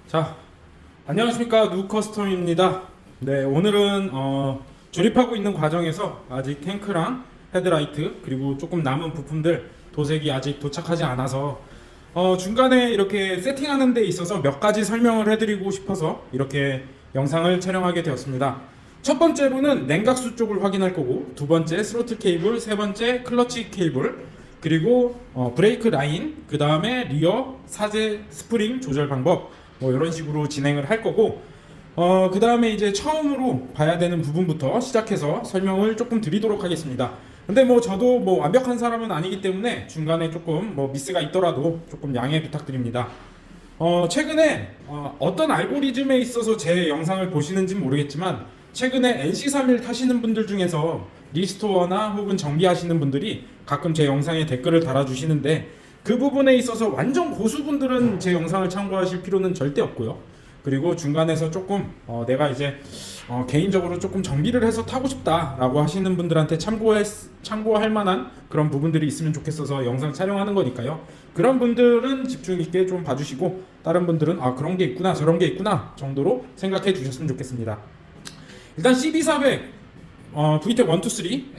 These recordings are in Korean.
자, 안녕하십니까, 누커스텀입니다. 네, 오늘은 조립하고 있는 과정에서 아직 탱크랑 헤드라이트 그리고 조금 남은 부품들 도색이 아직 도착하지 않아서 중간에 이렇게 세팅하는 데 있어서 몇 가지 설명을 해드리고 싶어서 이렇게 영상을 촬영하게 되었습니다. 첫 번째로는 냉각수 쪽을 확인할 거고, 두 번째 스로틀 케이블, 세 번째 클러치 케이블, 그리고 브레이크 라인, 그 다음에 리어 사제 스프링 조절 방법, 뭐 이런 식으로 진행을 할 거고, 그 다음에 이제 처음으로 봐야 되는 부분부터 시작해서 설명을 조금 드리도록 하겠습니다. 근데 뭐 저도 뭐 완벽한 사람은 아니기 때문에 중간에 조금 뭐 미스가 있더라도 조금 양해 부탁드립니다. 최근에 어떤 알고리즘에 있어서 제 영상을 보시는지 모르겠지만, 최근에 NC31 타시는 분들 중에서 리스토어나 혹은 정비하시는 분들이 가끔 제 영상에 댓글을 달아주시는데, 그 부분에 있어서 완전 고수분들은 제 영상을 참고하실 필요는 절대 없고요. 그리고 중간에서 조금 내가 이제 개인적으로 조금 정비를 해서 타고 싶다라고 하시는 분들한테 참고할 만한 그런 부분들이 있으면 좋겠어서 영상 촬영하는 거니까요. 그런 분들은 집중 있게 좀 봐주시고, 다른 분들은 그런 게 있구나 저런 게 있구나 정도로 생각해 주셨으면 좋겠습니다. 일단 CB400 VTEC 1, 2,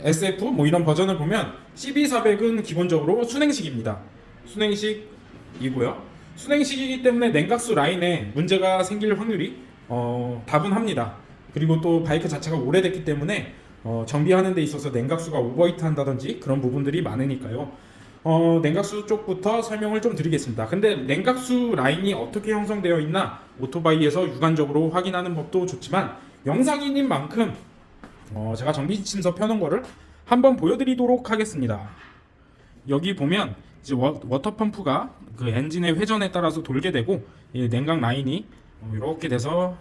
3, SF 뭐 이런 버전을 보면 CB400은 기본적으로 순행식입니다. 순행식이고요. 순행식이기 때문에 냉각수 라인에 문제가 생길 확률이 다분합니다. 그리고 또 바이크 자체가 오래됐기 때문에 정비하는 데 있어서 냉각수가 오버히트 한다든지 그런 부분들이 많으니까요. 냉각수 쪽부터 설명을 좀 드리겠습니다. 근데 냉각수 라인이 어떻게 형성되어 있나 오토바이에서 육안적으로 확인하는 법도 좋지만, 영상인인 만큼 제가 정비지침서 펴놓은 거를 한번 보여드리도록 하겠습니다. 여기 보면 이제 워터 펌프가 그 엔진의 회전에 따라서 돌게 되고, 이 냉각 라인이 이렇게 돼서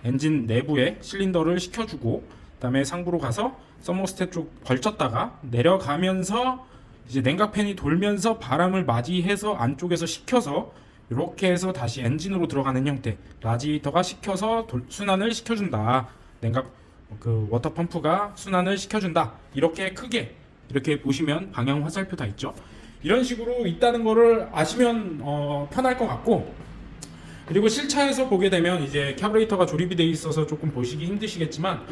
엔진 내부에 실린더를 식혀주고, 그다음에 상부로 가서 서머스탯 쪽 걸쳤다가 내려가면서 이제 냉각팬이 돌면서 바람을 맞이해서 안쪽에서 식혀서 이렇게 해서 다시 엔진으로 들어가는 형태, 라지에이터가 식혀서 순환을 시켜준다. 냉각 그 워터 펌프가 순환을 시켜준다. 이렇게 크게 이렇게 보시면 방향 화살표 다 있죠. 이런 식으로 있다는 거를 아시면 편할 것 같고, 그리고 실차에서 보게 되면 이제 캐브레이터가 조립이 되어 있어서 조금 보시기 힘드시겠지만,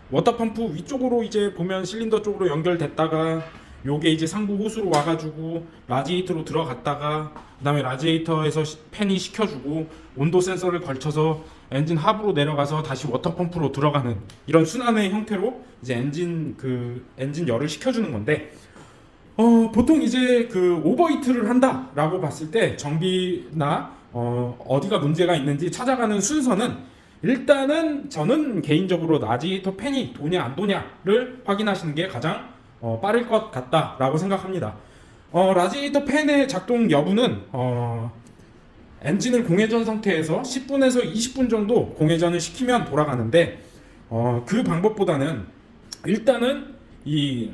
워터 펌프 위쪽으로 이제 보면 실린더 쪽으로 연결됐다가 요게 이제 상부 호스로 와가지고 라지에이터로 들어갔다가, 그 다음에 라지에이터에서 팬이 식혀주고 온도 센서를 걸쳐서 엔진 하부로 내려가서 다시 워터 펌프로 들어가는 이런 순환의 형태로 이제 엔진 열을 식혀주는 건데, 보통 이제 그 오버히트를 한다라고 봤을 때 정비나 어디가 문제가 있는지 찾아가는 순서는, 일단은 저는 개인적으로 라지에이터 팬이 도냐 안 도냐를 확인하시는 게 가장 빠를 것 같다라고 생각합니다. 라지에이터 팬의 작동 여부는 엔진을 공회전 상태에서 10분에서 20분 정도 공회전을 시키면 돌아가는데, 그 방법보다는 일단은 이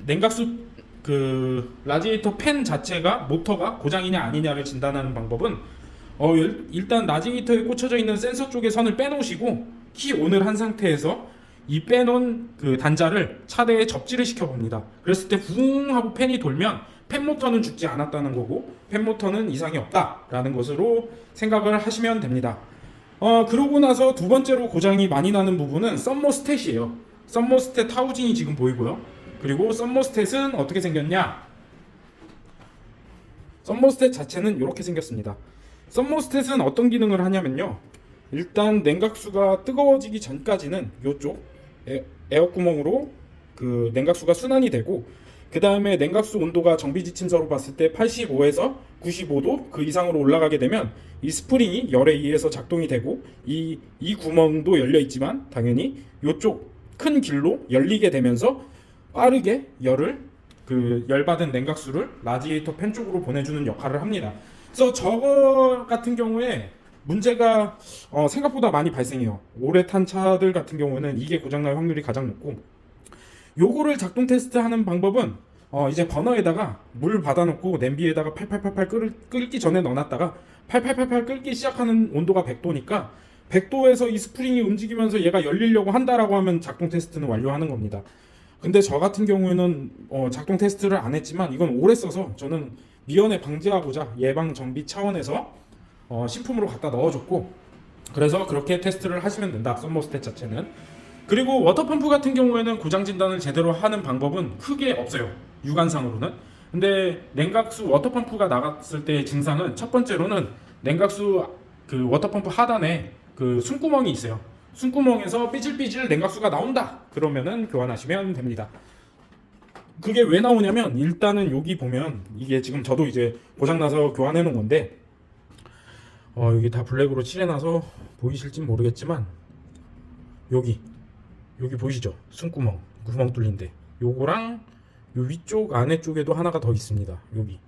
냉각수 그 라지에이터 팬 자체가 모터가 고장이냐 아니냐를 진단하는 방법은, 일단 라지에이터에 꽂혀져 있는 센서 쪽에 선을 빼놓으시고 키 온을 한 상태에서 이 빼놓은 그 단자를 차대에 접지를 시켜봅니다. 그랬을 때 붕 하고 팬이 돌면 팬 모터는 죽지 않았다는 거고, 팬 모터는 이상이 없다라는 것으로 생각을 하시면 됩니다. 그러고 나서 두 번째로 고장이 많이 나는 부분은 썸머스탯이에요. 썸머스탯 타우징이 지금 보이고요. 그리고 썸머스탯은 어떻게 생겼냐? 썸머스탯 자체는 이렇게 생겼습니다. 썸머스탯은 어떤 기능을 하냐면요, 일단 냉각수가 뜨거워지기 전까지는 이쪽 에어구멍으로 그 냉각수가 순환이 되고, 그 다음에 냉각수 온도가 정비지침서로 봤을 때 85에서 95도 그 이상으로 올라가게 되면 이 스프링이 열에 의해서 작동이 되고, 이 구멍도 열려 있지만 당연히 이쪽 큰 길로 열리게 되면서 빠르게 열받은 냉각수를 라지에이터 팬 쪽으로 보내주는 역할을 합니다. 그래서 저거 같은 경우에 문제가 생각보다 많이 발생해요. 오래 탄 차들 같은 경우는 이게 고장날 확률이 가장 높고, 요거를 작동 테스트하는 방법은 이제 버너에다가 물 받아놓고 냄비에다가 8888 끓기 전에 넣어놨다가 8888 끓기 시작하는 온도가 100도니까 100도에서 이 스프링이 움직이면서 얘가 열리려고 한다라고 하면 작동 테스트는 완료하는 겁니다. 근데 저 같은 경우에는 작동 테스트를 안 했지만 이건 오래 써서 저는 미연에 방지하고자 예방 정비 차원에서 신품으로 갖다 넣어줬고, 그래서 그렇게 테스트를 하시면 된다, 썸머스탯 자체는. 그리고 워터펌프 같은 경우에는 고장 진단을 제대로 하는 방법은 크게 없어요, 육안상으로는. 근데 냉각수 워터펌프가 나갔을 때의 증상은, 첫 번째로는 냉각수 그 워터펌프 하단에 그 숨구멍이 있어요. 숨구멍에서 삐질삐질 냉각수가 나온다, 그러면은 교환하시면 됩니다. 그게 왜 나오냐면, 일단은 여기 보면, 이게 지금 저도 이제 고장나서 교환해 놓은 건데, 여기 다 블랙으로 칠해놔서 보이실진 모르겠지만, 여기 보이시죠? 숨구멍, 구멍 뚫린데, 요거랑 요 위쪽 안에 쪽에도 하나가 더 있습니다. 여기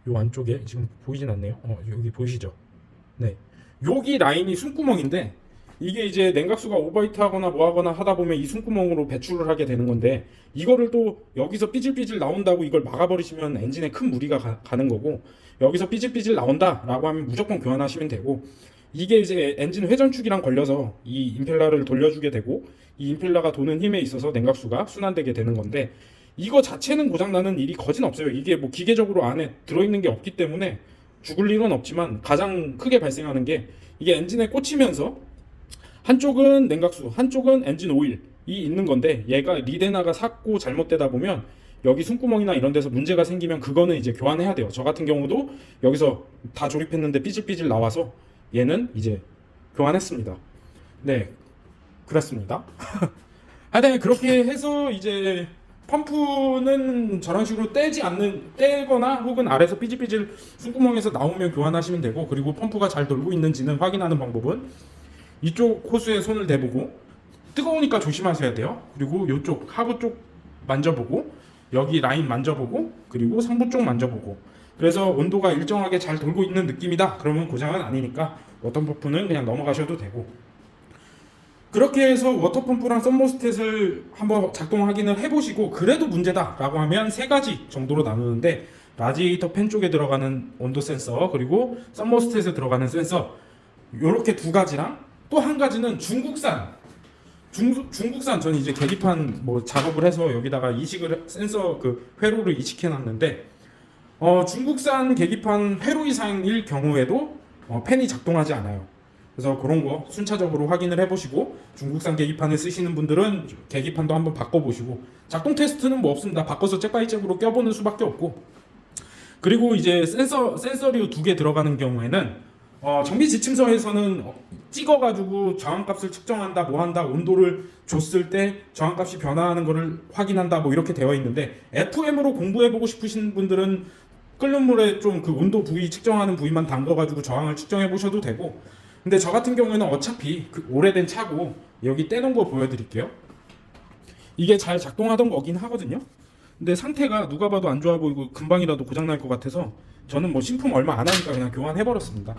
요 안쪽에 지금 보이진 않네요. 여기 보이시죠? 네, 여기 라인이 숨구멍인데, 이게 이제 냉각수가 오버히트 하거나 뭐 하거나 하다 보면 이 숨구멍으로 배출을 하게 되는 건데, 이거를 또 여기서 삐질삐질 나온다고 이걸 막아버리시면 엔진에 큰 무리가 가는 거고, 여기서 삐질삐질 나온다 라고 하면 무조건 교환하시면 되고, 이게 이제 엔진 회전축이랑 걸려서 이 임펠러를 돌려주게 되고, 이 임펠러가 도는 힘에 있어서 냉각수가 순환되게 되는 건데, 이거 자체는 고장나는 일이 거진 없어요. 이게 뭐 기계적으로 안에 들어있는 게 없기 때문에 죽을 일은 없지만, 가장 크게 발생하는 게, 이게 엔진에 꽂히면서 한쪽은 냉각수, 한쪽은 엔진 오일이 있는 건데, 얘가 리데나가 삭고 잘못되다 보면 여기 숨구멍이나 이런 데서 문제가 생기면 그거는 이제 교환해야 돼요. 저 같은 경우도 여기서 다 조립했는데 삐질삐질 나와서 얘는 이제 교환했습니다. 네, 그렇습니다. 하여튼 그렇게 해서 이제 펌프는 저런 식으로 떼거나 혹은 아래서 삐질삐질 숨구멍에서 나오면 교환하시면 되고, 그리고 펌프가 잘 돌고 있는지는 확인하는 방법은 이쪽 호스에 손을 대보고, 뜨거우니까 조심하셔야 돼요. 그리고 이쪽 하부 쪽 만져보고, 여기 라인 만져보고, 그리고 상부 쪽 만져보고, 그래서 온도가 일정하게 잘 돌고 있는 느낌이다, 그러면 고장은 아니니까 워터펌프는 그냥 넘어가셔도 되고, 그렇게 해서 워터펌프랑 썸머스탯을 한번 작동 확인을 해보시고, 그래도 문제다 라고 하면 세 가지 정도로 나누는데, 라디에이터 팬 쪽에 들어가는 온도 센서, 그리고 썸머스탯에 들어가는 센서, 요렇게 두 가지랑, 또 한 가지는 중국산 저는 이제 계기판 뭐 작업을 해서 여기다가 이식을, 센서 그 회로를 이식해 놨는데, 중국산 계기판 회로 이상일 경우에도 팬이 작동하지 않아요. 그래서 그런 거 순차적으로 확인을 해보시고, 중국산 계기판을 쓰시는 분들은 계기판도 한번 바꿔보시고, 작동 테스트는 뭐 없습니다. 바꿔서 잭바이잭으로 껴보는 수밖에 없고, 그리고 이제 센서류 두 개 들어가는 경우에는 정비 지침서에서는 찍어가지고 저항값을 측정한다, 뭐한다, 온도를 줬을 때 저항값이 변화하는 것을 확인한다, 뭐 이렇게 되어 있는데, FM으로 공부해보고 싶으신 분들은 끓는 물에 좀 그 온도 부위 측정하는 부위만 담궈가지고 저항을 측정해보셔도 되고, 근데 저 같은 경우에는 어차피 그 오래된 차고, 여기 떼놓은 거 보여드릴게요. 이게 잘 작동하던 거긴 하거든요. 근데 상태가 누가 봐도 안 좋아 보이고 금방이라도 고장날 것 같아서 저는 뭐 신품 얼마 안 하니까 그냥 교환해버렸습니다.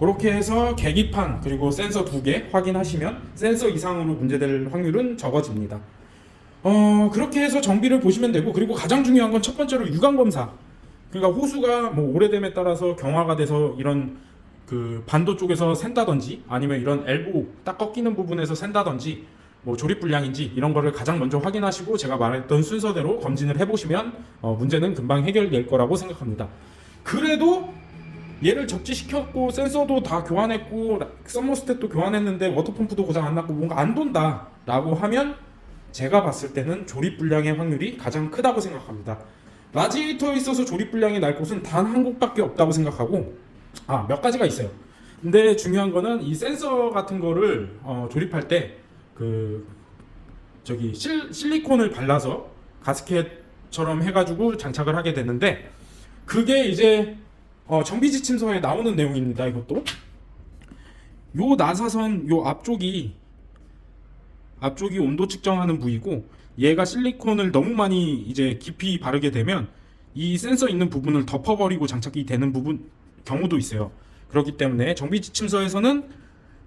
그렇게 해서 계기판 그리고 센서 두 개 확인하시면 센서 이상으로 문제될 확률은 적어집니다. 그렇게 해서 정비를 보시면 되고, 그리고 가장 중요한 건 첫 번째로 유관 검사. 그러니까 호수가 뭐 오래됨에 따라서 경화가 돼서 이런 그 반도 쪽에서 샌다든지, 아니면 이런 엘보 딱 꺾이는 부분에서 샌다든지, 뭐 조립 불량인지 이런 거를 가장 먼저 확인하시고, 제가 말했던 순서대로 검진을 해보시면 문제는 금방 해결될 거라고 생각합니다. 그래도 얘를 적재시켰고 센서도 다 교환했고 썸머스탯도 교환했는데 워터펌프도 고장 안 났고 뭔가 안 돈다 라고 하면, 제가 봤을 때는 조립 불량의 확률이 가장 크다고 생각합니다. 라디에이터에 있어서 조립 불량이 날 곳은 단 한 곳밖에 없다고 생각하고, 몇 가지가 있어요. 근데 중요한 거는 이 센서 같은 거를 조립할 때 그 저기 실리콘을 발라서 가스켓처럼 해가지고 장착을 하게 되는데, 그게 이제 정비 지침서에 나오는 내용입니다. 이것도 요 나사선 요 앞쪽이 온도 측정하는 부위고, 얘가 실리콘을 너무 많이 이제 깊이 바르게 되면 이 센서 있는 부분을 덮어버리고 장착이 되는 경우도 있어요. 그렇기 때문에 정비 지침서에서는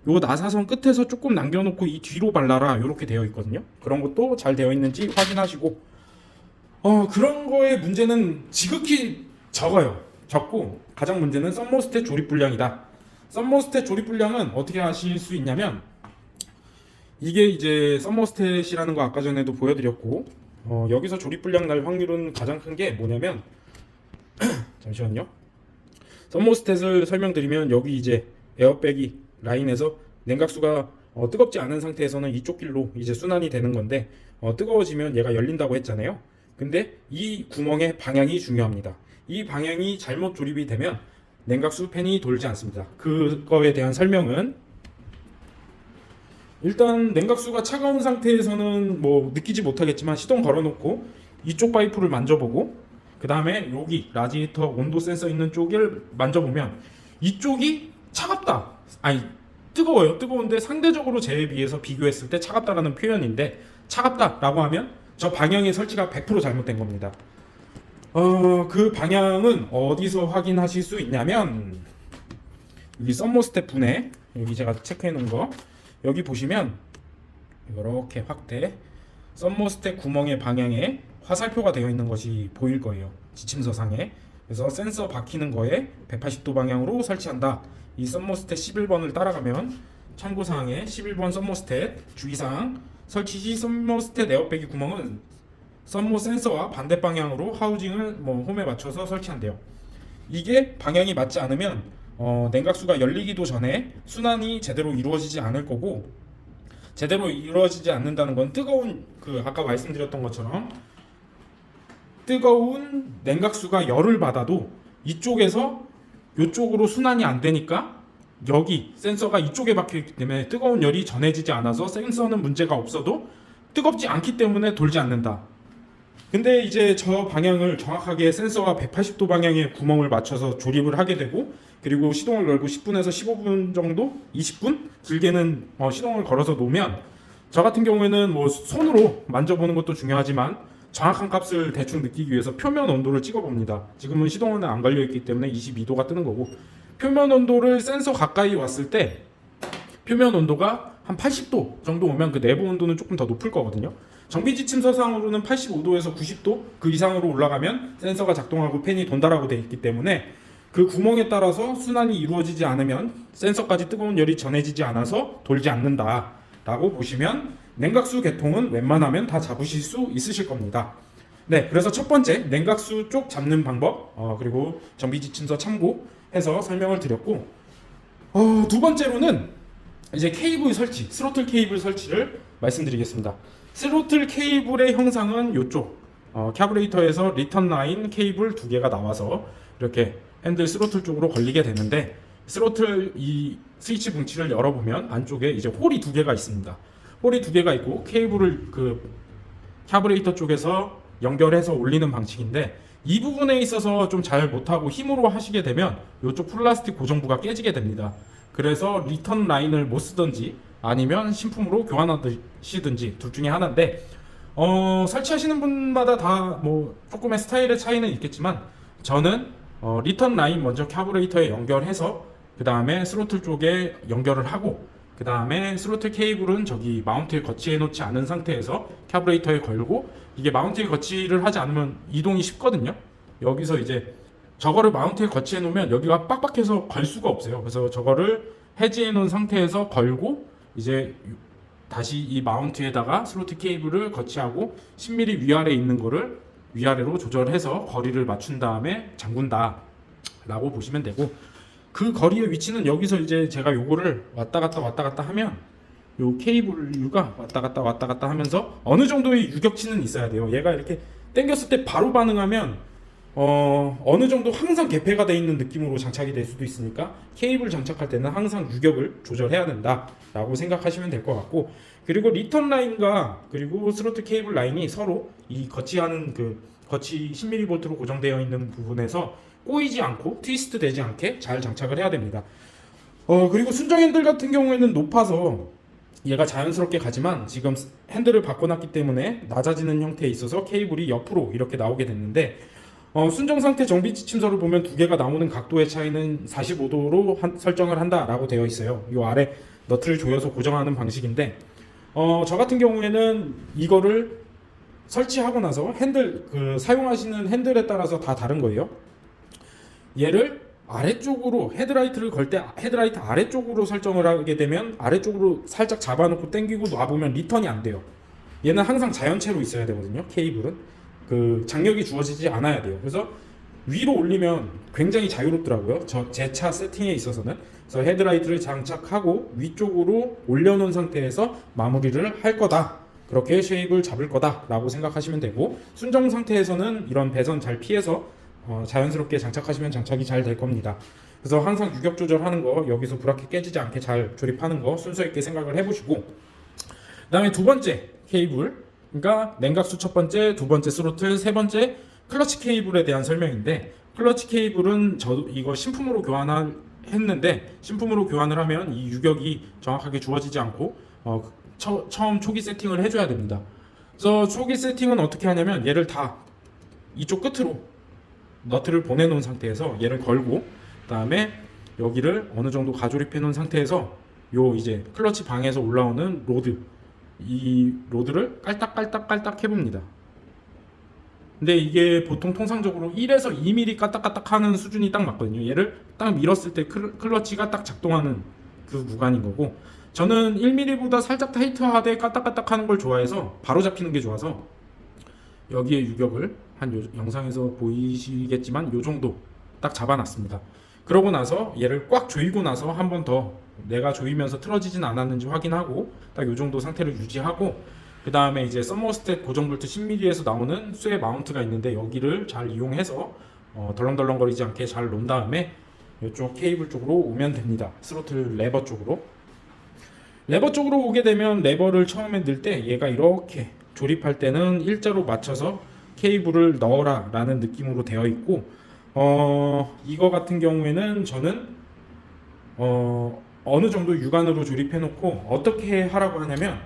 요 나사선 끝에서 조금 남겨놓고 이 뒤로 발라라 이렇게 되어 있거든요. 그런 것도 잘 되어 있는지 확인하시고, 그런 거의 문제는 지극히 적고, 가장 문제는 썸머스탯 조립 불량이다. 썸머스탯 조립 불량은 어떻게 하실 수 있냐면, 이게 이제 썸머스탯이라는 거 아까 전에도 보여드렸고, 여기서 조립 불량 날 확률은 가장 큰 게 뭐냐면 잠시만요. 썸모스탯을 설명드리면 여기 이제 에어백이 라인에서 냉각수가 뜨겁지 않은 상태에서는 이쪽 길로 이제 순환이 되는 건데 뜨거워지면 얘가 열린다고 했잖아요. 근데 이 구멍의 방향이 중요합니다. 이 방향이 잘못 조립이 되면 냉각수 팬이 돌지 않습니다. 그거에 대한 설명은 일단 냉각수가 차가운 상태에서는 뭐 느끼지 못하겠지만 시동 걸어놓고 이쪽 파이프를 만져보고 그 다음에 여기 라디에이터 온도 센서 있는 쪽을 만져보면 이쪽이 차갑다, 아니 뜨거워요. 뜨거운데 상대적으로 쟤에 비해서 비교했을 때 차갑다라는 표현인데, 차갑다라고 하면 저 방향의 설치가 100% 잘못된 겁니다. 그 방향은 어디서 확인하실 수 있냐면 여기 썸모스탯 분해, 여기 제가 체크해 놓은 거 여기 보시면 이렇게 확대 썸모스탯 구멍의 방향에 화살표가 되어 있는 것이 보일 거예요, 지침서상에. 그래서 센서 박히는 거에 180도 방향으로 설치한다. 이 썸모스탯 11번을 따라가면 참고사항에 11번 썸모스탯 주의사항, 설치 시 썸모스탯 에어백이 구멍은 썸모 센서와 반대 방향으로 하우징을 홈에 맞춰서 설치한대요. 이게 방향이 맞지 않으면 냉각수가 열리기도 전에 순환이 제대로 이루어지지 않을 거고, 제대로 이루어지지 않는다는 건 뜨거운 아까 말씀드렸던 것처럼 뜨거운 냉각수가 열을 받아도 이쪽에서 이쪽으로 순환이 안 되니까 여기 센서가 이쪽에 박혀 있기 때문에 뜨거운 열이 전해지지 않아서 센서는 문제가 없어도 뜨겁지 않기 때문에 돌지 않는다. 근데 이제 저 방향을 정확하게 센서가 180도 방향의 구멍을 맞춰서 조립을 하게 되고, 그리고 시동을 걸고 10분에서 15분 정도, 20분 길게는 시동을 걸어서 놓으면, 저 같은 경우에는 뭐 손으로 만져보는 것도 중요하지만 정확한 값을 대충 느끼기 위해서 표면 온도를 찍어봅니다. 지금은 시동은 안 걸려있기 때문에 22도가 뜨는 거고, 표면 온도를 센서 가까이 왔을 때 표면 온도가 한 80도 정도 오면 그 내부 온도는 조금 더 높을 거거든요. 정비 지침서상으로는 85도에서 90도 그 이상으로 올라가면 센서가 작동하고 팬이 돈다라고 되어 있기 때문에 그 구멍에 따라서 순환이 이루어지지 않으면 센서까지 뜨거운 열이 전해지지 않아서 돌지 않는다 라고 보시면 냉각수 개통은 웬만하면 다 잡으실 수 있으실 겁니다. 네, 그래서 첫 번째 냉각수 쪽 잡는 방법, 그리고 정비 지침서 참고해서 설명을 드렸고, 두 번째로는 이제 케이블 설치, 스로틀 케이블 설치를 말씀드리겠습니다. 스로틀 케이블의 형상은 이쪽 캐브레이터에서 리턴 라인 케이블 두 개가 나와서 이렇게 핸들 스로틀 쪽으로 걸리게 되는데, 스로틀 이 스위치 뭉치를 열어보면 안쪽에 이제 홀이 두 개가 있습니다. 홀이 두 개가 있고 케이블을 캐브레이터 쪽에서 연결해서 올리는 방식인데, 이 부분에 있어서 좀 잘 못하고 힘으로 하시게 되면 이쪽 플라스틱 고정부가 깨지게 됩니다. 그래서 리턴 라인을 못 쓰든지 아니면 신품으로 교환하시든지 둘 중에 하나인데, 설치하시는 분마다 다 뭐 조금의 스타일의 차이는 있겠지만 저는 리턴 라인 먼저 캐브레이터에 연결해서 그 다음에 스로틀 쪽에 연결을 하고, 그 다음에 스로틀 케이블은 저기 마운트에 거치해 놓지 않은 상태에서 캐브레이터에 걸고, 이게 마운트에 거치를 하지 않으면 이동이 쉽거든요. 여기서 이제 저거를 마운트에 거치해 놓으면 여기가 빡빡해서 걸 수가 없어요. 그래서 저거를 해지해 놓은 상태에서 걸고 이제 다시 이 마운트에다가 스로틀 케이블을 거치하고 10mm 위아래에 있는 거를 위아래로 조절해서 거리를 맞춘 다음에 잠근다 라고 보시면 되고, 그 거리의 위치는 여기서 이제 제가 요거를 왔다 갔다 하면 요 케이블류가 왔다 갔다 하면서 어느 정도의 유격치는 있어야 돼요. 얘가 이렇게 당겼을 때 바로 반응하면 어느 정도 항상 개폐가 돼 있는 느낌으로 장착이 될 수도 있으니까 케이블 장착할 때는 항상 유격을 조절해야 된다 라고 생각하시면 될 것 같고, 그리고 리턴 라인과 그리고 스로틀 케이블 라인이 서로 이 거치하는 거치 10mV로 고정되어 있는 부분에서 꼬이지 않고 트위스트 되지 않게 잘 장착을 해야 됩니다. 그리고 순정 핸들 같은 경우에는 높아서 얘가 자연스럽게 가지만 지금 핸들을 바꿔놨기 때문에 낮아지는 형태에 있어서 케이블이 옆으로 이렇게 나오게 됐는데, 순정 상태 정비 지침서를 보면 두 개가 나오는 각도의 차이는 45도로 설정을 한다라고 되어 있어요. 이 아래 너트를 조여서 고정하는 방식인데, 저 같은 경우에는 이거를 설치하고 나서 핸들 사용하시는 핸들에 따라서 다 다른 거예요. 얘를 아래쪽으로 헤드라이트를 걸 때 헤드라이트 아래쪽으로 설정을 하게 되면 아래쪽으로 살짝 잡아놓고 당기고 놔보면 리턴이 안 돼요. 얘는 항상 자연체로 있어야 되거든요. 케이블은 장력이 주어지지 않아야 돼요. 그래서 위로 올리면 굉장히 자유롭더라고요. 제 차 세팅에 있어서는. 그래서 헤드라이트를 장착하고 위쪽으로 올려놓은 상태에서 마무리를 할 거다. 그렇게 쉐입을 잡을 거다라고 생각하시면 되고, 순정 상태에서는 이런 배선 잘 피해서 자연스럽게 장착하시면 장착이 잘 될 겁니다. 그래서 항상 유격 조절하는 거, 여기서 브라켓 깨지지 않게 잘 조립하는 거 순서 있게 생각을 해보시고, 그 다음에 두 번째 케이블, 그러니까 냉각수 첫 번째, 두 번째 스로틀, 세 번째 클러치 케이블에 대한 설명인데, 클러치 케이블은 저도 이거 신품으로 교환했는데, 신품으로 교환을 하면 이 유격이 정확하게 주어지지 않고 처음 초기 세팅을 해줘야 됩니다. 그래서 초기 세팅은 어떻게 하냐면, 얘를 다 이쪽 끝으로 너트를 보내놓은 상태에서 얘를 걸고, 그 다음에 여기를 어느 정도 가조립해 놓은 상태에서 요 이제 클러치 방에서 올라오는 로드, 이 로드를 깔딱깔딱 해봅니다. 근데 이게 보통 통상적으로 1에서 2mm 까딱까딱 하는 수준이 딱 맞거든요. 얘를 딱 밀었을 때 클러치가 딱 작동하는 그 구간인 거고, 저는 1mm보다 살짝 타이트하되 까딱까딱 하는 걸 좋아해서 바로 잡히는 게 좋아서 여기에 유격을 영상에서 보이시겠지만 요 정도 딱 잡아놨습니다. 그러고 나서 얘를 꽉 조이고 나서 한 번 더 내가 조이면서 틀어지진 않았는지 확인하고 딱 요 정도 상태를 유지하고, 그 다음에 이제 서머스탯 고정볼트 10mm에서 나오는 쇠 마운트가 있는데 여기를 잘 이용해서 덜렁덜렁거리지 않게 잘 놓은 다음에 이쪽 케이블 쪽으로 오면 됩니다. 스로틀 레버 쪽으로. 레버 쪽으로 오게 되면 레버를 처음에 넣을 때 얘가 이렇게 조립할 때는 일자로 맞춰서 케이블을 넣어라 라는 느낌으로 되어 있고, 이거 같은 경우에는 저는 어느 정도 육안으로 조립해 놓고 어떻게 하라고 하냐면,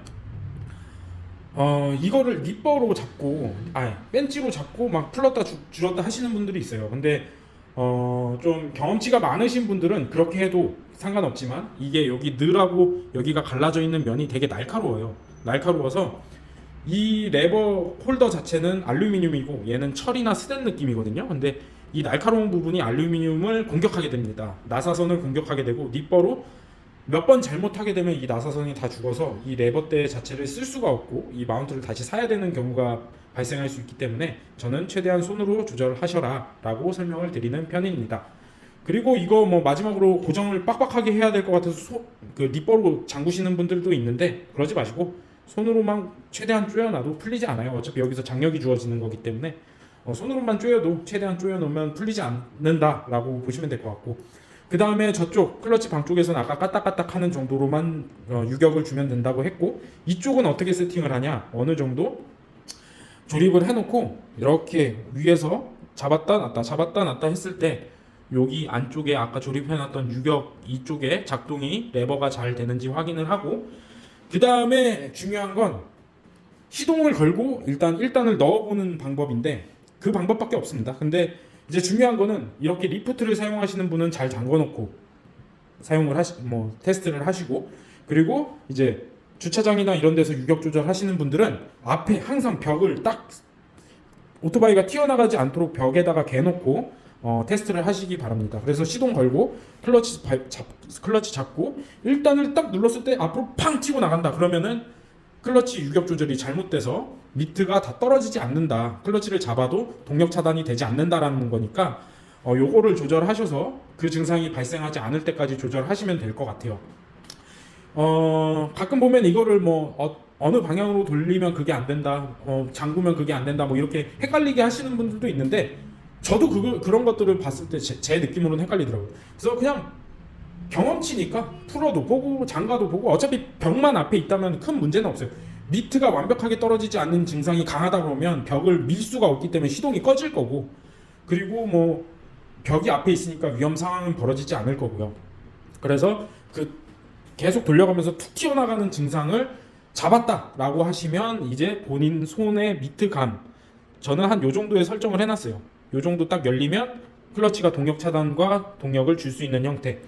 이거를 니버로 잡고 벤치로 잡고 막 풀었다 줄었다 하시는 분들이 있어요. 근데 좀 경험치가 많으신 분들은 그렇게 해도 상관없지만, 이게 여기 늘하고 여기가 갈라져 있는 면이 되게 날카로워요. 날카로워서 이 레버 홀더 자체는 알루미늄이고 얘는 철이나 스텐 느낌이거든요. 근데 이 날카로운 부분이 알루미늄을 공격하게 됩니다. 나사선을 공격하게 되고, 니버로 몇 번 잘못하게 되면 이 나사선이 다 죽어서 이 레버대 자체를 쓸 수가 없고 이 마운트를 다시 사야 되는 경우가 발생할 수 있기 때문에 저는 최대한 손으로 조절하셔라 라고 설명을 드리는 편입니다. 그리고 이거 뭐 마지막으로 고정을 빡빡하게 해야 될 것 같아서 그 니버로 잠그시는 분들도 있는데, 그러지 마시고 손으로만 최대한 조여놔도 풀리지 않아요. 어차피 여기서 장력이 주어지는 거기 때문에 손으로만 조여도 최대한 조여놓으면 풀리지 않는다 라고 보시면 될 것 같고, 그 다음에 저쪽 클러치 방 쪽에서는 아까 까딱까딱 하는 정도로만 유격을 주면 된다고 했고, 이쪽은 어떻게 세팅을 하냐, 어느 정도 조립을 해놓고 이렇게 위에서 잡았다 놨다 했을 때 여기 안쪽에 아까 조립해놨던 유격 이쪽에 작동이 레버가 잘 되는지 확인을 하고, 그 다음에 중요한 건 시동을 걸고 일단 1단을 넣어보는 방법인데, 그 방법밖에 없습니다. 근데 이제 중요한 거는 이렇게 리프트를 사용하시는 분은 잘 잠궈놓고 사용을 테스트를 하시고, 그리고 이제 주차장이나 이런 데서 유격 조절하시는 분들은 앞에 항상 벽을 딱 오토바이가 튀어나가지 않도록 벽에다가 개놓고 테스트를 하시기 바랍니다. 그래서 시동 걸고 클러치 잡고 1단을 딱 눌렀을 때 앞으로 팡 튀고 나간다 그러면은 클러치 유격 조절이 잘못돼서 미트가 다 떨어지지 않는다, 클러치를 잡아도 동력 차단이 되지 않는다라는 거니까 요거를 조절하셔서 그 증상이 발생하지 않을 때까지 조절하시면 될 것 같아요. 가끔 보면 이거를 어느 방향으로 돌리면 그게 안 된다, 잠그면 그게 안 된다, 뭐 이렇게 헷갈리게 하시는 분들도 있는데, 저도 그런 것들을 봤을 때 제 느낌으로는 헷갈리더라고요. 그래서 그냥 경험치니까 풀어도 보고 잠가도 보고, 어차피 벽만 앞에 있다면 큰 문제는 없어요. 미트가 완벽하게 떨어지지 않는 증상이 강하다 그러면 벽을 밀 수가 없기 때문에 시동이 꺼질 거고, 그리고 뭐 벽이 앞에 있으니까 위험 상황은 벌어지지 않을 거고요. 그래서 계속 돌려가면서 툭 튀어나가는 증상을 잡았다라고 하시면 이제 본인 손의 미트감, 저는 한 요 정도에 설정을 해놨어요. 요 정도 딱 열리면 클러치가 동력 차단과 동력을 줄 수 있는 형태.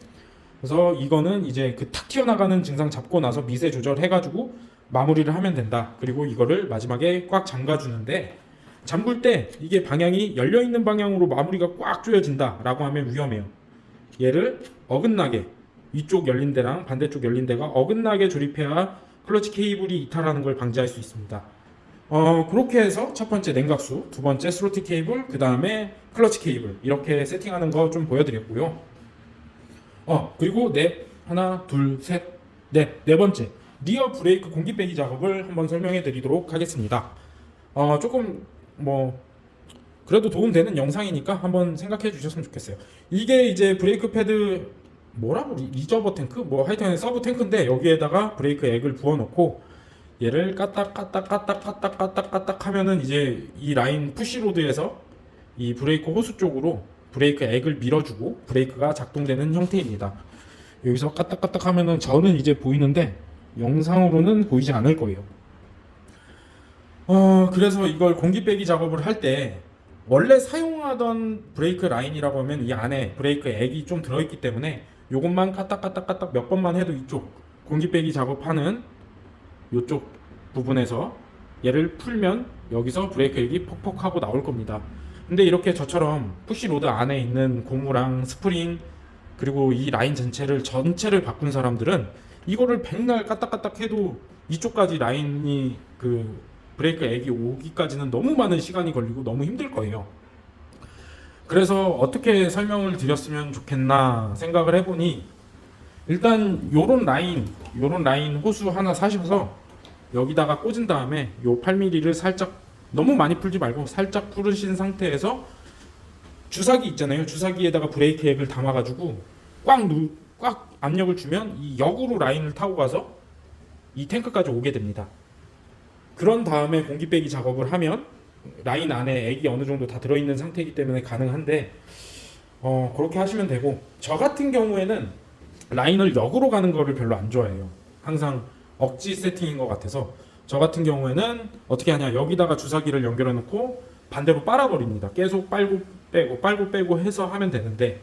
그래서 이거는 이제 그 탁 튀어나가는 증상 잡고 나서 미세 조절해가지고 마무리를 하면 된다. 그리고 이거를 마지막에 꽉 잠가주는데, 잠글 때 이게 방향이 열려있는 방향으로 마무리가 꽉 조여진다 라고 하면 위험해요. 얘를 어긋나게, 이쪽 열린 데랑 반대쪽 열린 데가 어긋나게 조립해야 클러치 케이블이 이탈하는 걸 방지할 수 있습니다. 그렇게 해서 첫 번째 냉각수, 두 번째 스로틀 케이블, 그 다음에 클러치 케이블 이렇게 세팅하는 거 좀 보여드렸고요. 그리고 하나, 둘, 셋, 네 번째 리어 브레이크 공기 빼기 작업을 한번 설명해 드리도록 하겠습니다. 조금 뭐 그래도 도움되는 영상이니까 한번 생각해 주셨으면 좋겠어요. 이게 이제 브레이크 패드 뭐라고 리저버 탱크 뭐 하여튼 서브 탱크인데 여기에다가 브레이크 액을 부어 놓고 얘를 까딱 하면은 이제 이 라인 푸시로드에서 이 브레이크 호스 쪽으로 브레이크 액을 밀어주고 브레이크가 작동되는 형태입니다. 여기서 까딱 하면은 저는 이제 보이는데 영상으로는 보이지 않을 거예요. 그래서 이걸 공기 빼기 작업을 할 때 원래 사용하던 브레이크 라인이라고 하면 이 안에 브레이크 액이 좀 들어있기 때문에 요것만 까딱 몇 번만 해도 이쪽 공기 빼기 작업하는 요쪽 부분에서 얘를 풀면 여기서 브레이크 액이 퍽퍽 하고 나올 겁니다. 근데 이렇게 저처럼 푸시로드 안에 있는 고무랑 스프링 그리고 이 라인 전체를 바꾼 사람들은 이거를 백날 까딱 해도 이쪽까지 라인이 그 브레이크 액이 오기까지는 너무 많은 시간이 걸리고 너무 힘들 거예요. 그래서 어떻게 설명을 드렸으면 좋겠나 생각을 해보니 일단 요런 라인 호수 하나 사셔서 여기다가 꽂은 다음에 요 8mm를 살짝 너무 많이 풀지 말고 살짝 풀으신 상태에서 주사기 있잖아요. 주사기에다가 브레이크 액을 담아가지고 꽉 압력을 주면 이 역으로 라인을 타고 가서 이 탱크까지 오게 됩니다. 그런 다음에 공기 빼기 작업을 하면 라인 안에 액이 어느 정도 다 들어있는 상태이기 때문에 가능한데 그렇게 하시면 되고 저 같은 경우에는 라인을 역으로 가는 거를 별로 안 좋아해요. 항상 억지 세팅인 것 같아서 저 같은 경우에는 어떻게 하냐 여기다가 주사기를 연결해 놓고 반대로 빨아버립니다. 계속 빨고 빼고 해서 하면 되는데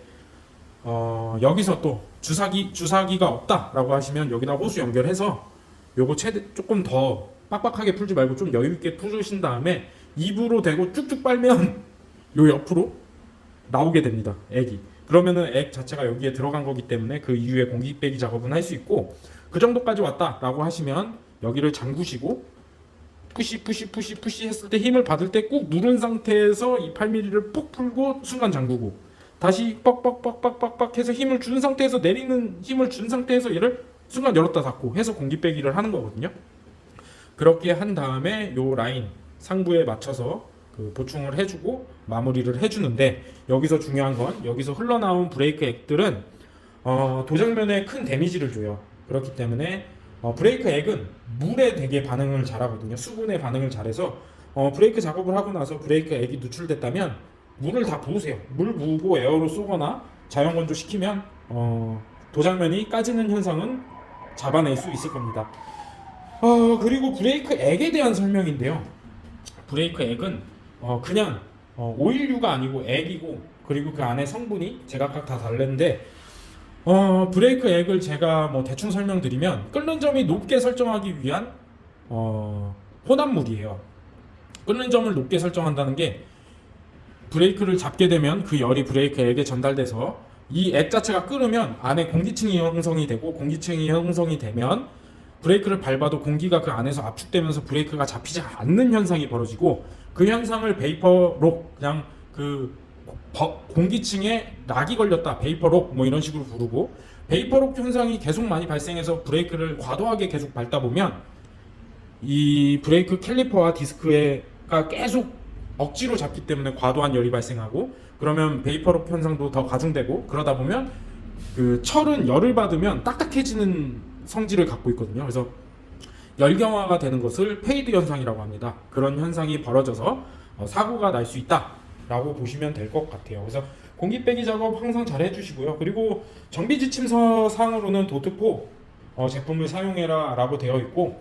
여기서 또 주사기가 없다라고 하시면 여기다 호수 연결해서 요거 조금 더 빡빡하게 풀지 말고 좀 여유 있게 풀으신 다음에 입으로 대고 쭉쭉 빨면 요 옆으로 나오게 됩니다. 액이. 그러면은 액 자체가 여기에 들어간 거기 때문에 그 이후에 공기 빼기 작업은 할 수 있고 그 정도까지 왔다라고 하시면 여기를 잠그시고 푸시 했을 때 힘을 받을 때 꾹 누른 상태에서 이 8mm를 푹 풀고 순간 잠그고 다시 빡빡 해서 힘을 준 상태에서 내리는 힘을 준 상태에서 얘를 순간 열었다 닫고 해서 공기 빼기를 하는 거거든요. 그렇게 한 다음에 요 라인 상부에 맞춰서 그 보충을 해주고 마무리를 해주는데 여기서 중요한 건 여기서 흘러나온 브레이크 액들은 도장면에 큰 데미지를 줘요. 그렇기 때문에 브레이크 액은 물에 되게 반응을 잘하거든요. 수분에 반응을 잘해서 브레이크 작업을 하고 나서 브레이크 액이 누출됐다면 물을 다 부으세요. 물 부으고 에어로 쏘거나 자연 건조 시키면 도장면이 까지는 현상은 잡아낼 수 있을 겁니다. 그리고 브레이크 액에 대한 설명인데요. 브레이크 액은 그냥 오일류가 아니고 액이고 그리고 그 안에 성분이 제각각 다 다른데 브레이크 액을 제가 뭐 대충 설명드리면 끓는 점이 높게 설정하기 위한 혼합물이에요. 끓는 점을 높게 설정한다는 게 브레이크를 잡게 되면 그 열이 브레이크 액에 전달돼서 이 액 자체가 끓으면 안에 공기층이 형성이 되고 공기층이 형성이 되면 브레이크를 밟아도 공기가 그 안에서 압축되면서 브레이크가 잡히지 않는 현상이 벌어지고 그 현상을 베이퍼록 그냥 그 공기층에 락이 걸렸다 베이퍼록 뭐 이런 식으로 부르고 베이퍼록 현상이 계속 많이 발생해서 브레이크를 과도하게 계속 밟다 보면 이 브레이크 캘리퍼와 디스크가 계속 억지로 잡기 때문에 과도한 열이 발생하고 그러면 베이퍼록 현상도 더 가중되고 그러다 보면 그 철은 열을 받으면 딱딱해지는 성질을 갖고 있거든요. 그래서 열경화가 되는 것을 페이드 현상이라고 합니다. 그런 현상이 벌어져서 사고가 날 수 있다라고 보시면 될 것 같아요. 그래서 공기 빼기 작업 항상 잘 해주시고요. 그리고 정비 지침서 상으로는 도트4 제품을 사용해라라고 되어 있고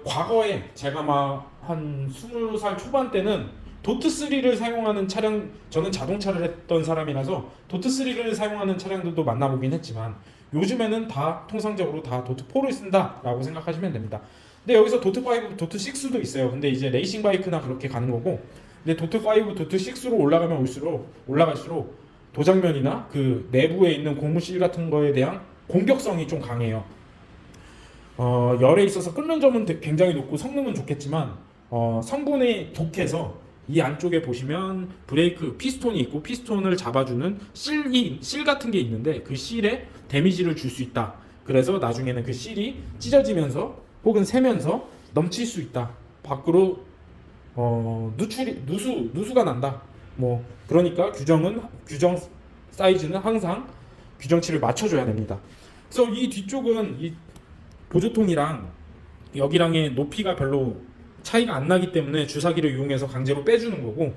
과거에 제가 막 한 20살 초반 때는 도트3를 사용하는 차량 저는 자동차를 했던 사람이라서 도트3를 사용하는 차량들도 만나보긴 했지만 요즘에는 다 통상적으로 다 도트4를 쓴다라고 생각하시면 됩니다. 근데 여기서 도트5, 도트6도 있어요. 근데 이제 레이싱 바이크나 그렇게 가는 거고 근데 도트5, 도트6로 올라갈수록 도장면이나 그 내부에 있는 고무실 같은 거에 대한 공격성이 좀 강해요. 열에 있어서 끓는 점은 굉장히 높고 성능은 좋겠지만 성분이 독해서 이 안쪽에 보시면 브레이크 피스톤이 있고 피스톤을 잡아주는 실 같은 게 있는데 그 실에 데미지를 줄 수 있다. 그래서 나중에는 그 실이 찢어지면서 혹은 새면서 넘칠 수 있다. 밖으로 누수가 난다. 뭐 그러니까 규정 사이즈는 항상 규정치를 맞춰줘야 됩니다. 그래서 이 뒤쪽은 이 보조통이랑 여기랑의 높이가 별로 차이가 안 나기 때문에 주사기를 이용해서 강제로 빼주는 거고,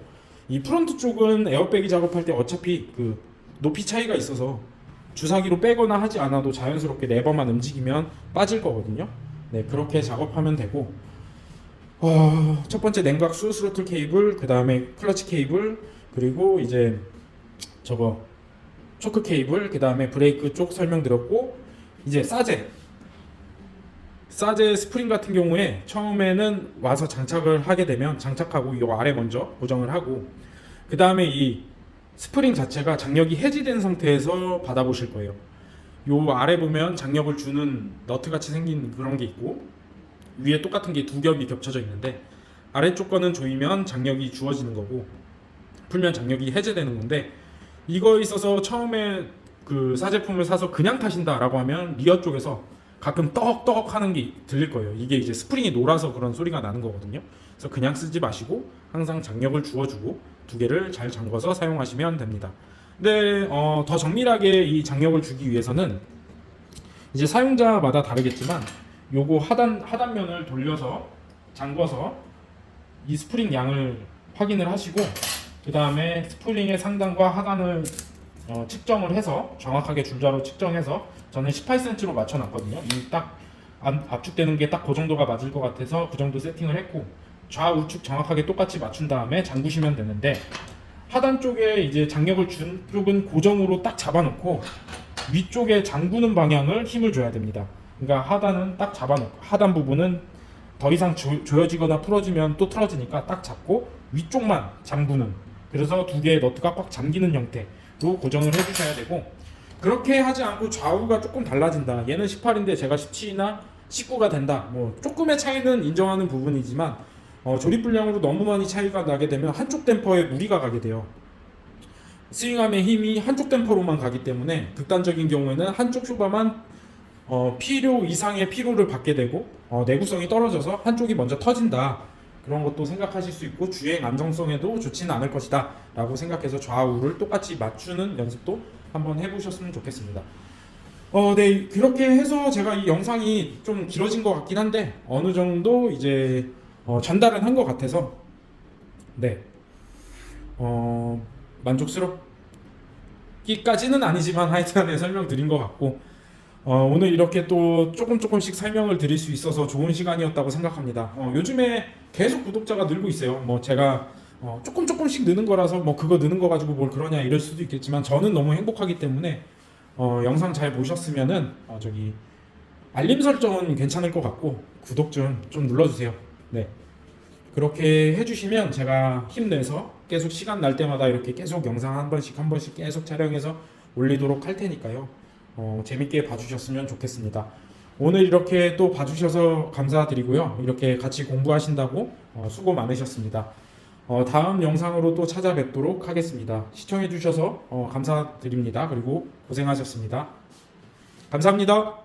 이 프론트 쪽은 에어백이 작업할 때 어차피 그 높이 차이가 있어서 주사기로 빼거나 하지 않아도 자연스럽게 레버만 움직이면 빠질 거거든요. 네, 그렇게 작업하면 되고, 첫 번째 냉각수, 스로틀 케이블, 그 다음에 클러치 케이블, 그리고 이제 저거 초크 케이블, 그 다음에 브레이크 쪽 설명드렸고, 이제 사제 스프링 같은 경우에 처음에는 와서 장착을 하게 되면 장착하고 이 아래 먼저 고정을 하고, 그 다음에 이 스프링 자체가 장력이 해지된 상태에서 받아보실 거예요. 요 아래 보면 장력을 주는 너트 같이 생긴 그런 게 있고, 위에 똑같은 게 두 겹이 겹쳐져 있는데 아래쪽 거는 조이면 장력이 주어지는 거고 풀면 장력이 해제되는 건데, 이거에 있어서 처음에 그 사제품을 사서 그냥 타신다라고 하면 리어 쪽에서 가끔 떡떡 하는 게 들릴 거예요. 이게 이제 스프링이 놀아서 그런 소리가 나는 거거든요. 그래서 그냥 쓰지 마시고 항상 장력을 주어주고 두 개를 잘 잠궈서 사용하시면 됩니다. 근데 더 정밀하게 이 장력을 주기 위해서는 이제 사용자마다 다르겠지만 요거 하단면을 돌려서 잠궈서 이 스프링 양을 확인을 하시고, 그 다음에 스프링의 상단과 하단을 측정을 해서 정확하게 줄자로 측정해서 저는 18cm로 맞춰놨거든요. 이 딱 압축되는 게 딱 그 정도가 맞을 것 같아서 그 정도 세팅을 했고, 좌우측 정확하게 똑같이 맞춘 다음에 잠그시면 되는데, 하단 쪽에 이제 장력을 준 쪽은 고정으로 딱 잡아놓고 위쪽에 잠그는 방향을 힘을 줘야 됩니다. 그러니까 하단은 딱 잡아놓고 하단 부분은 더 이상 조여지거나 풀어지면 또 틀어지니까 딱 잡고 위쪽만 잠그는, 그래서 두 개의 너트가 꽉 잠기는 형태로 고정을 해주셔야 되고, 그렇게 하지 않고 좌우가 조금 달라진다, 얘는 18인데 제가 17이나 19가 된다, 뭐 조금의 차이는 인정하는 부분이지만 조립 분량으로 너무 많이 차이가 나게 되면 한쪽 댐퍼에 무리가 가게 돼요. 스윙함의 힘이 한쪽 댐퍼로만 가기 때문에 극단적인 경우에는 한쪽 쇼바만 필요 이상의 피로를 받게 되고 내구성이 떨어져서 한쪽이 먼저 터진다, 그런 것도 생각하실 수 있고 주행 안정성에도 좋지는 않을 것이다 라고 생각해서 좌우를 똑같이 맞추는 연습도 한번 해보셨으면 좋겠습니다. 네, 그렇게 해서 제가 이 영상이 좀 길어진 것 같긴 한데 어느 정도 이제 전달은 한 것 같아서, 네, 만족스럽기까지는 아니지만 하여튼 설명드린 것 같고, 오늘 이렇게 또 조금씩 설명을 드릴 수 있어서 좋은 시간이었다고 생각합니다. 요즘에 계속 구독자가 늘고 있어요. 뭐 제가 조금씩 느는 거라서 뭐 그거 느는 거 가지고 뭘 그러냐 이럴 수도 있겠지만 저는 너무 행복하기 때문에 영상 잘 보셨으면은 저기 알림 설정은 괜찮을 것 같고 구독 좀 눌러주세요. 네, 그렇게 해주시면 제가 힘내서 계속 시간 날 때마다 이렇게 계속 영상 한 번씩 계속 촬영해서 올리도록 할 테니까요. 재밌게 봐주셨으면 좋겠습니다. 오늘 이렇게 또 봐주셔서 감사드리고요. 이렇게 같이 공부하신다고 수고 많으셨습니다. 다음 영상으로 또 찾아뵙도록 하겠습니다. 시청해주셔서 감사드립니다. 그리고 고생하셨습니다. 감사합니다.